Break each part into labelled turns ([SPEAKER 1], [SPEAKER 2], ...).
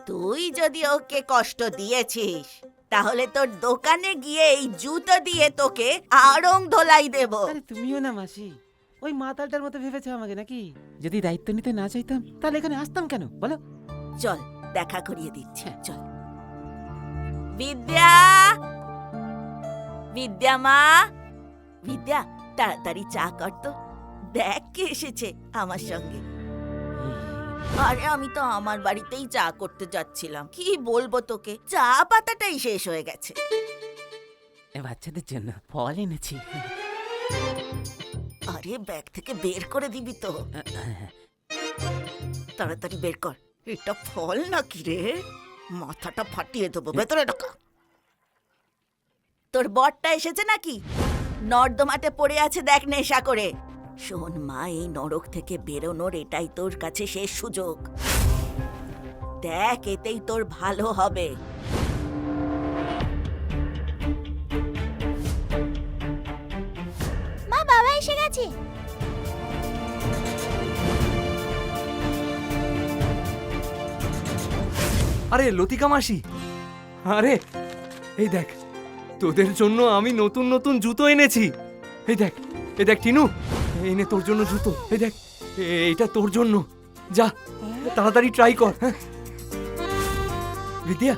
[SPEAKER 1] তুই যদি ওকে কষ্ট দিয়েছিস তাহলে তোর দোকানে গিয়ে এই জুতো দিয়ে তোকে আড়ং ধোলাই দেব।
[SPEAKER 2] আরে তুমিও না মাসি, ওই মাতালটার মতো ভেবেছো আমাকে নাকি? যদি দায়িত্ব নিতে না চাইতাম তাহলে এখানে আসতাম কেন বলো?
[SPEAKER 1] চল দেখা করিয়ে দিচ্ছি, চল। বিদ্যা, বিদ্যা মা, বিদ্যা তাড়াতাড়ি চা কর তো, দেখ কে এসেছে আমার সঙ্গে। আরে আমি তো আমার বাড়িতেই চা করতে যাচ্ছিলাম, কি বলবো তোকে, চা পাতাটাই শেষ হয়ে গেছে।
[SPEAKER 2] বাচ্চাদের জন্য ফল এনেছি।
[SPEAKER 1] আরে ব্যাগ থেকে বের করে দিবি তো, তাড়াতাড়ি বের কর। এটা ফল নাকি রে, মাথাটা ফাটিয়ে দেবো, ভেতরে ঢোকা। তোর বরটা এসেছে নাকি? নর্দমাতে পড়ে আছে দেখ নেশা করে। শোন মা, এই নরক থেকে বেরোনোর এটাই তোর কাছে শেষ সুযোগ। দেখ এতেই তোর ভালো হবে।
[SPEAKER 3] মা, বাবা এসে গেছে।
[SPEAKER 4] আরে লতিকা মাসি, আরে এই দেখ তোদের জন্য আমি নতুন নতুন জুতো এনেছি। এই দেখ টিনু, এই নে তোর জন্য জুতো। এই দেখ এইটা তোর জন্য, যা তাড়াতাড়ি ট্রাই কর। হ্যাঁ বিদ্যা,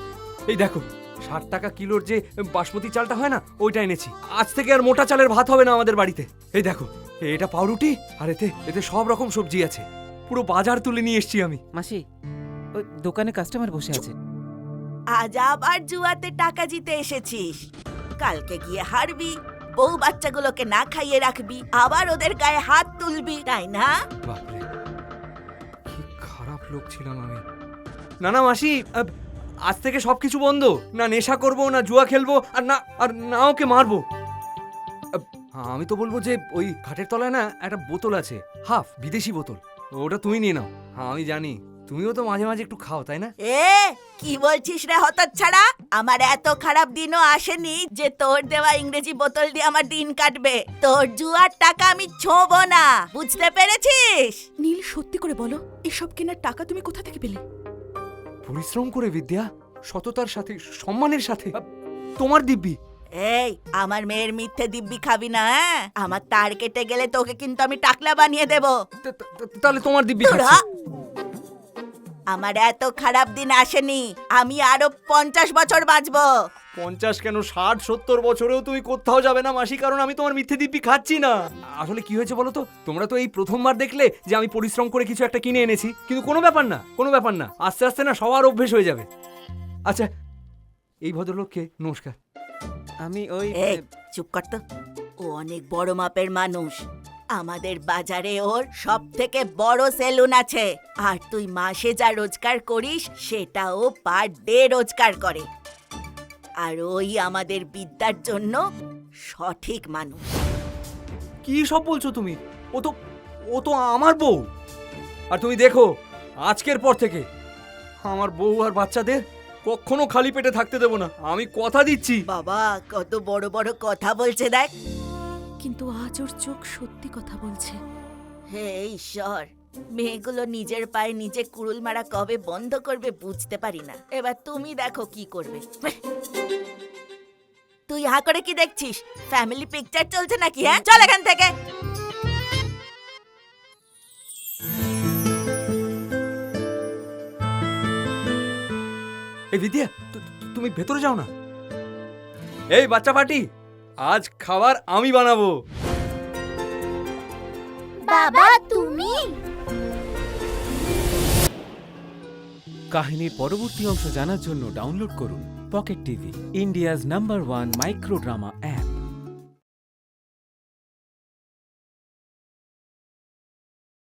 [SPEAKER 4] এই দেখো 60 টাকা কিলোর যে বাসমতি চালটা হয় না, ওইটা এনেছি। আজ থেকে আর মোটা চালের ভাত হবে না আমাদের বাড়িতে। এই দেখো এটা পাউরুটি, আর এতে সব রকম সবজি আছে। পুরো বাজার তুলে নিয়ে এসেছি আমি।
[SPEAKER 2] মাসি, ওই দোকানে কাস্টমার বসে আছে।
[SPEAKER 1] আজ আবার জুয়াতে টাকা জিতে এসেছিস, কালকে গিয়ে হারবি, বউ বাচ্চাগুলোকে না খাইয়ে রাখবি, আবার ওদের গায়ে হাত তুলবি, তাই না?
[SPEAKER 4] বাপরে কি খারাপ লোক ছিলাম আমি। না মাসি, আজ থেকে সবকিছু বন্ধ। না নেশা করব, না জুয়া খেলবো, আর না ওকে মারবো। আমি তো বলবো যে ওই খাটের তলায় না একটা বোতল আছে, হাফ বিদেশি বোতল, ওটা তুমি নিয়ে নাও। আমি জানি তুমিও তো মাঝে মাঝে একটু খাও, তাই না?
[SPEAKER 1] এ কি বলছিস রে হতচ্ছাড়া? আমার এত খারাপ দিনও আসেনি যে তোর দেওয়া ইংরেজি বোতল দিয়ে আমার দিন কাটবে। তোর জুয়ার টাকা আমি ছোঁবো না, বুঝতে পেরেছিস?
[SPEAKER 5] নীল, সত্যি করে বলো, এসব কেনার টাকা তুমি কোথা থেকে পেলে?
[SPEAKER 4] পরিশ্রম করে বিদ্যা, সততার সাথে, সম্মানের সাথে। তোমার দিব্যি।
[SPEAKER 1] এই আমার মেয়ের মিথ্যে দিব্যি খাবি না, হ্যাঁ? আমার তার কেটে গেলে তোকে কিন্তু আমি টাকলা বানিয়ে দেব।
[SPEAKER 4] তাহলে তোমার দিব্যি
[SPEAKER 1] তোরা,
[SPEAKER 4] খাচ্ছি।
[SPEAKER 1] আমার এত খারাপ দিন আসেনি, আমি আরো 50 বছর বাঁচবো।
[SPEAKER 4] 50 কেন, 60-70 বছরেও তুমি কোথাও যাবে না মাসি, কারণ আমি তোমার মিথ্যে দিব্যি খাচ্ছি না। আসলে কি হয়েছে বলো তো, তোমরা তো এই প্রথমবার দেখলে যে আমি পরিশ্রম করে কিছু একটা কিনে এনেছি, কিন্তু কোনো ব্যাপার না, আস্তে আস্তে না সবার অভ্যেস হয়ে যাবে। আচ্ছা, এই ভদ্রলোককে নমস্কার।
[SPEAKER 2] আমি ওই
[SPEAKER 1] এই চুপ কর তো, ও অনেক বড় মাপের মানুষ। আমাদের বাজারে ওর সব থেকে বড় সেলুন আছে, আর তুই মাসে যা রোজগার করিস সেটা ও পার ডে রোজগার করে। আর ওই আমাদের বিদ্যার জন্য সঠিক মানুষ।
[SPEAKER 4] কি সব বলছো তুমি? ও তো আমার বউ। আর তুমি দেখো, আজকের পর থেকে আমার বউ আর বাচ্চাদের কখনো খালি পেটে থাকতে দেবো না, আমি কথা দিচ্ছি।
[SPEAKER 1] বাবা কত বড় বড় কথা বলছে দেখ।
[SPEAKER 5] কিন্তু আজ ওর চোখ সত্যি কথা বলছে।
[SPEAKER 1] হে ঈশ্বর, মেয়েগুলো নিজের পায়ে নিজে কুড়ুল মারা কবে বন্ধ করবে বুঝতে পারি না। এবার তুমি দেখো কি করবে। তুই হা করে কি দেখছিস? ফ্যামিলি পিকচার চলছে নাকি? হ্যাঁ, চল এখান থেকে।
[SPEAKER 4] এই বিদ্যা, তুমি ভেতরে যাও না। এই বাচ্চা পার্টি, আজ খাবার আমি বানাবো।
[SPEAKER 3] বাবা, তুমি?
[SPEAKER 2] কাহিনীর পরবর্তী অংশ জানার জন্য ডাউনলোড করুন pocket TV, India's number 1 micro drama app.